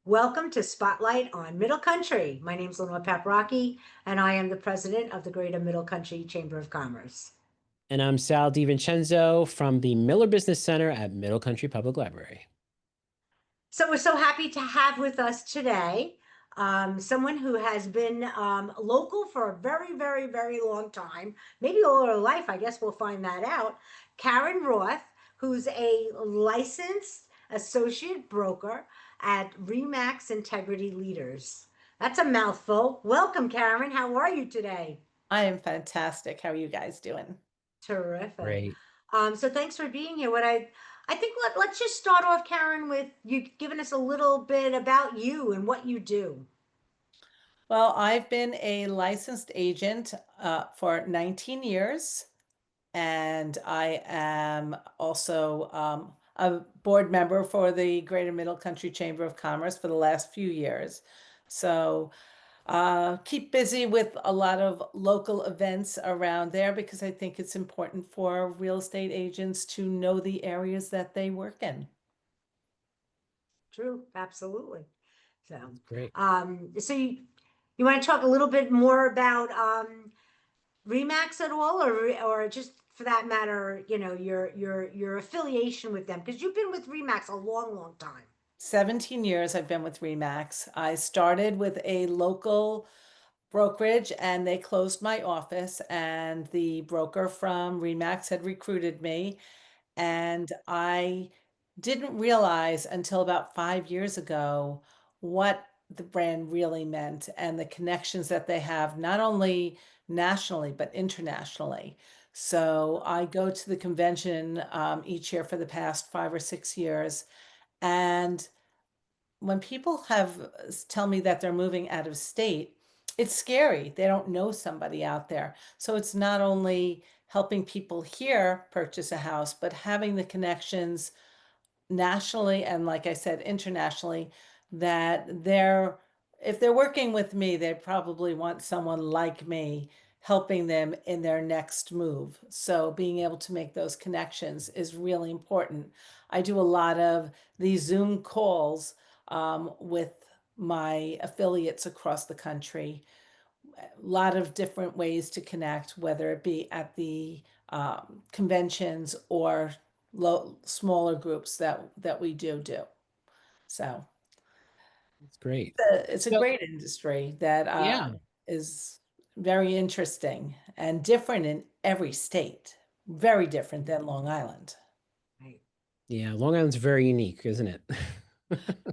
Welcome to Spotlight on Middle Country. My name is Lenore Paprocki, and I am the president of the Greater Middle Country Chamber of Commerce. And I'm Sal DiVincenzo from the Miller Business Center at Middle Country Public Library. So we're so happy to have with us today someone who has been local for a very, very, very long time, maybe all her life. I guess we'll find that out. Karen Roth, who's a licensed associate broker at Remax Integrity Leaders. That's a mouthful. Welcome, Karen. How are you today? I am fantastic. How are you guys doing? Terrific. Great. So thanks for being here. I think let's just start off, Karen, with you giving us a little bit about you and what you do. Well, I've been a licensed agent for 19 years, and I am also a board member for the Greater Middle Country Chamber of Commerce for the last few years. So keep busy with a lot of local events around there because I think it's important for real estate agents to know the areas that they work in. True, absolutely. So, Great. you want to talk a little bit more about Remax at all, or just for that matter, your affiliation with them because you've been with Remax a long, long time. 17 years I've been with Remax. I started with a local brokerage and they closed my office, and the broker from Remax had recruited me. And I didn't realize until about 5 years ago what the brand really meant and the connections that they have, not only nationally, but internationally. So I go to the convention each year for the past 5 or 6 years. And when people tell me that they're moving out of state, it's scary. They don't know somebody out there. So it's not only helping people here purchase a house, but having the connections nationally and, like I said, internationally, that if they're working with me, they probably want someone like me helping them in their next move. So being able to make those connections is really important. I do a lot of these Zoom calls with my affiliates across the country. A lot of different ways to connect, whether it be at the conventions or smaller groups that we do. So That's great. it's a So, great industry that yeah. is very interesting and different in every state. Very different than Long Island. Right. Yeah. Long Island's very unique, isn't it?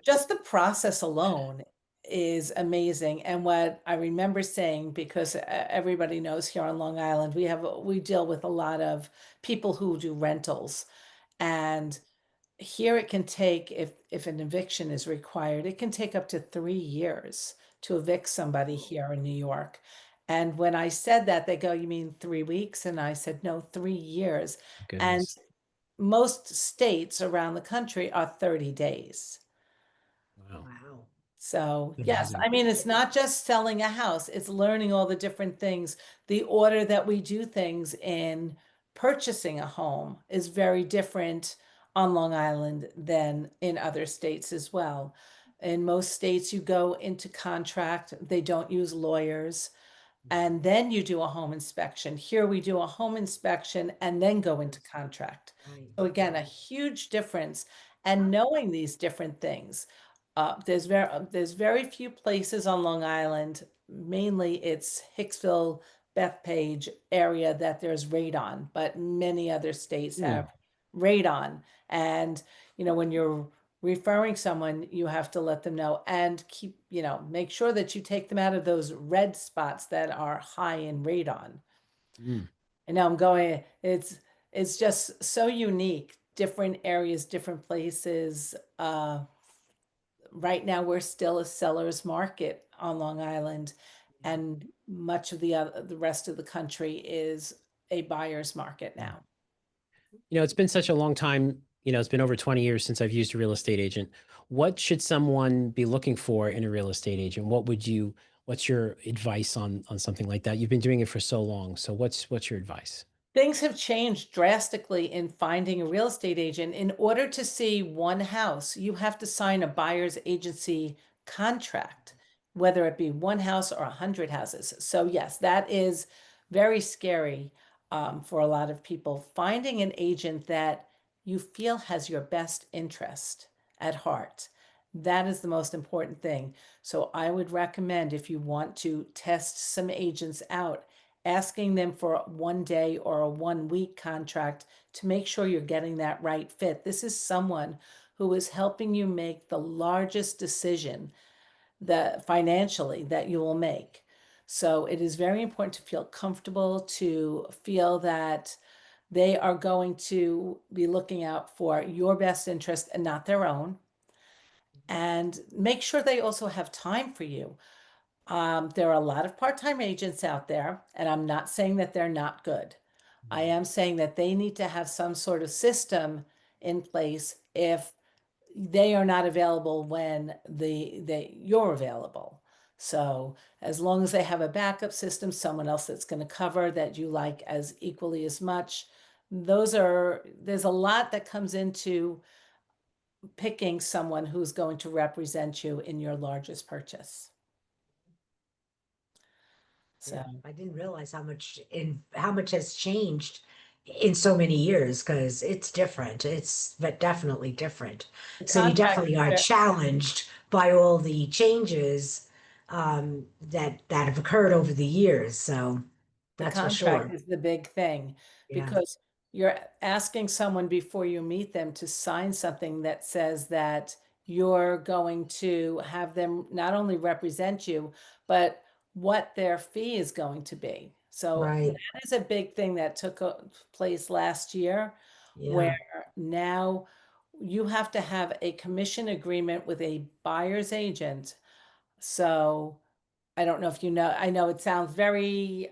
Just the process alone is amazing. And what I remember saying, because everybody knows here on Long Island, we deal with a lot of people who do rentals. And here it can take, if an eviction is required, it can take up to 3 years to evict somebody here in New York. And when I said that, they go, "You mean 3 weeks?" And I said, "No, 3 years." And Goodness. most states around the country are 30 days. Wow. Wow. So, yes, Amazing. I mean, it's not just selling a house, it's learning all the different things. The order that we do things in purchasing a home is very different on Long Island than in other states as well. In most states, you go into contract, they don't use lawyers, and then you do a home inspection. Here we do a home inspection and then go into contract. Right. So again, a huge difference. And knowing these different things, there's very few places on Long Island. Mainly, it's Hicksville, Bethpage area that there's radon, but many other states Hmm. have radon. And when you're referring someone, you have to let them know and make sure that you take them out of those red spots that are high in radon. Mm. And now I'm going, it's just so unique, different areas, different places. Right now we're still a seller's market on Long Island, and much of the rest of the country is a buyer's market now. It's been such a long time. It's been over 20 years since I've used a real estate agent. What should someone be looking for in a real estate agent? What's your advice on something like that? You've been doing it for so long. So what's your advice? Things have changed drastically in finding a real estate agent. In order to see one house, you have to sign a buyer's agency contract, whether it be one house or 100 houses. So yes, that is very scary for a lot of people. Finding an agent that you feel has your best interest at heart. That is the most important thing. So I would recommend, if you want to test some agents out, asking them for a 1 day or a 1 week contract to make sure you're getting that right fit. This is someone who is helping you make the largest decision that financially that you will make. So it is very important to feel comfortable, to feel that they are going to be looking out for your best interest and not their own. And make sure they also have time for you. There are a lot of part-time agents out there, and I'm not saying that they're not good. I am saying that they need to have some sort of system in place if they are not available when you're available. So as long as they have a backup system, someone else that's going to cover that you like as equally as much, there's a lot that comes into picking someone who's going to represent you in your largest purchase. So Yeah, I didn't realize how much has changed in so many years, because it's different. It's but definitely different. the So you contract definitely is are challenged by all the changes that have occurred over the years. So The that's for contract sure. is the big thing, Yeah. because you're asking someone before you meet them to sign something that says that you're going to have them not only represent you, but what their fee is going to be. So Right. that is a big thing that took place last year, Yeah. where now you have to have a commission agreement with a buyer's agent. So I don't know if you know, I know it sounds very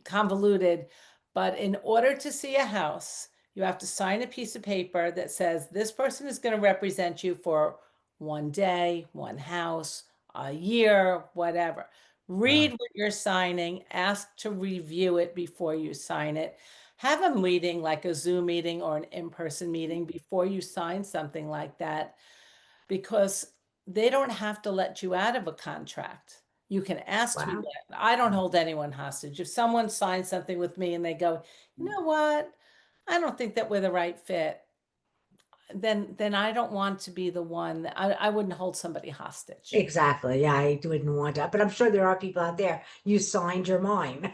convoluted, but in order to see a house, you have to sign a piece of paper that says this person is going to represent you for 1 day, one house, a year, whatever. Read what you're signing, ask to review it before you sign it. Have a meeting like a Zoom meeting or an in-person meeting before you sign something like that, because they don't have to let you out of a contract. You can ask to be Wow. let. I don't hold anyone hostage. If someone signs something with me and they go, you know what? I don't think that we're the right fit, then I don't want to be the one I wouldn't hold somebody hostage. Exactly. Yeah, I wouldn't want to, but I'm sure there are people out there. You signed your mind.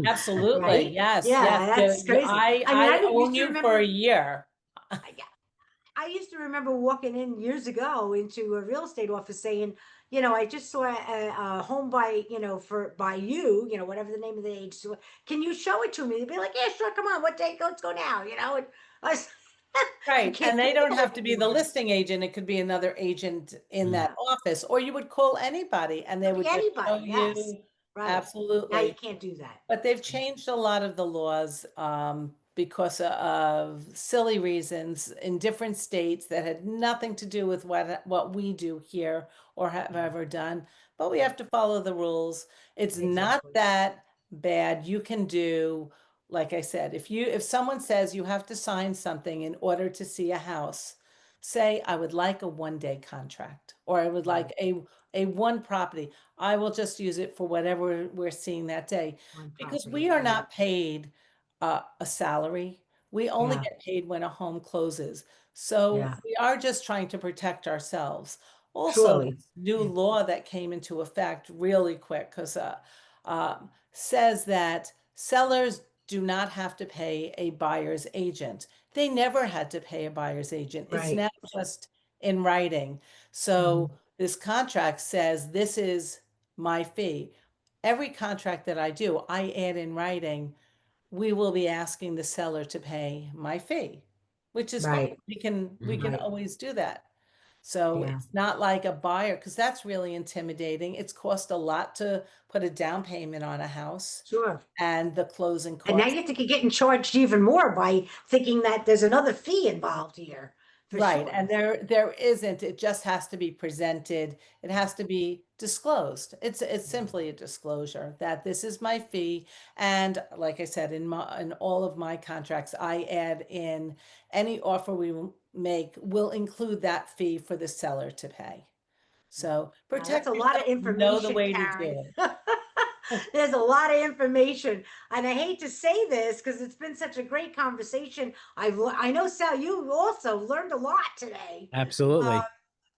Absolutely. Right? Yes, yes. Yeah, that's crazy. I mean, I own used to you for remember, a year. I used to remember walking in years ago into a real estate office saying, I just saw a home by you, whatever the name of the agency was. Can you show it to me? They'd be like, yeah, sure, come on, what day? Let's go now, And I was, you Right. can't And do they don't that have to be the anymore. listing agent. It could be another agent in Yeah. that office, or you would call anybody and they Could be would just show anybody, yes. you. Right. Now you Absolutely. can't do that. But they've changed a lot of the laws because of silly reasons in different states that had nothing to do with what we do here or have ever done. But we have to follow the rules. It's not Exactly. that bad. You can do, like I said, if someone says you have to sign something in order to see a house, say I would like a 1 day contract, or I would like a one property. I will just use it for whatever we're seeing that day, One because property, we are right. not paid a salary. We only Yeah. get paid when a home closes. So Yeah. we are just trying to protect ourselves. Also, Surely. this new Yeah. law that came into effect really quick, because says that sellers do not have to pay a buyer's agent. They never had to pay a buyer's agent. It's Right. now just in writing. So this contract says this is my fee. Every contract that I do, I add in writing, we will be asking the seller to pay my fee, which is fine. Right. We can Right. always do that. So Yeah. it's not like a buyer, because that's really intimidating. It's cost a lot to put a down payment on a house Sure. and the closing And now costs. you have to keep getting charged even more by thinking that there's another fee involved here. for Right, sure. and there isn't, it just has to be presented, it has to be disclosed. It's simply a disclosure that this is my fee. And like I said, in all of my contracts, I add in any offer we will make will include that fee for the seller to pay. So Wow, that's protect a lot of yourself, know the information, way to Karen. do it. There's a lot of information, and I hate to say this because it's been such a great conversation. I know, Sal, you also learned a lot today. Uh, Absolutely.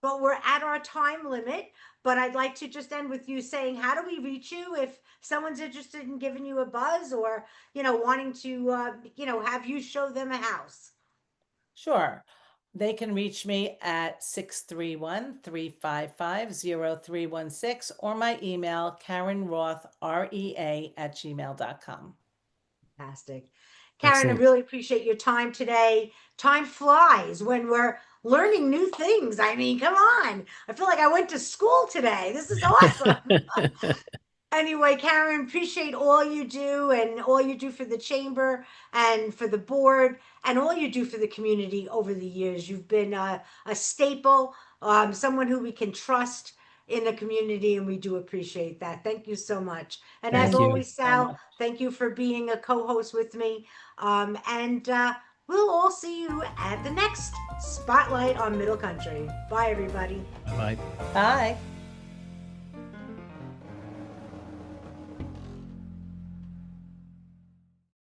but we're at our time limit. But I'd like to just end with you saying, how do we reach you if someone's interested in giving you a buzz, or wanting to have you show them a house? Sure. They can reach me at 631-355-0316 or my email, Karen Roth, REA@gmail.com. Fantastic. Karen, I Excellent. really appreciate your time today. Time flies when we're learning new things. I mean, come on. I feel like I went to school today. This is awesome. Anyway, Karen, appreciate all you do and all you do for the chamber and for the board and all you do for the community over the years. You've been a staple, someone who we can trust in the community, and we do appreciate that. Thank you so much. And as Thank Thank you. you always, so Sal, much. thank you for being a co-host with me. And we'll all see you at the next Spotlight on Middle Country. Bye, everybody. Bye. Bye.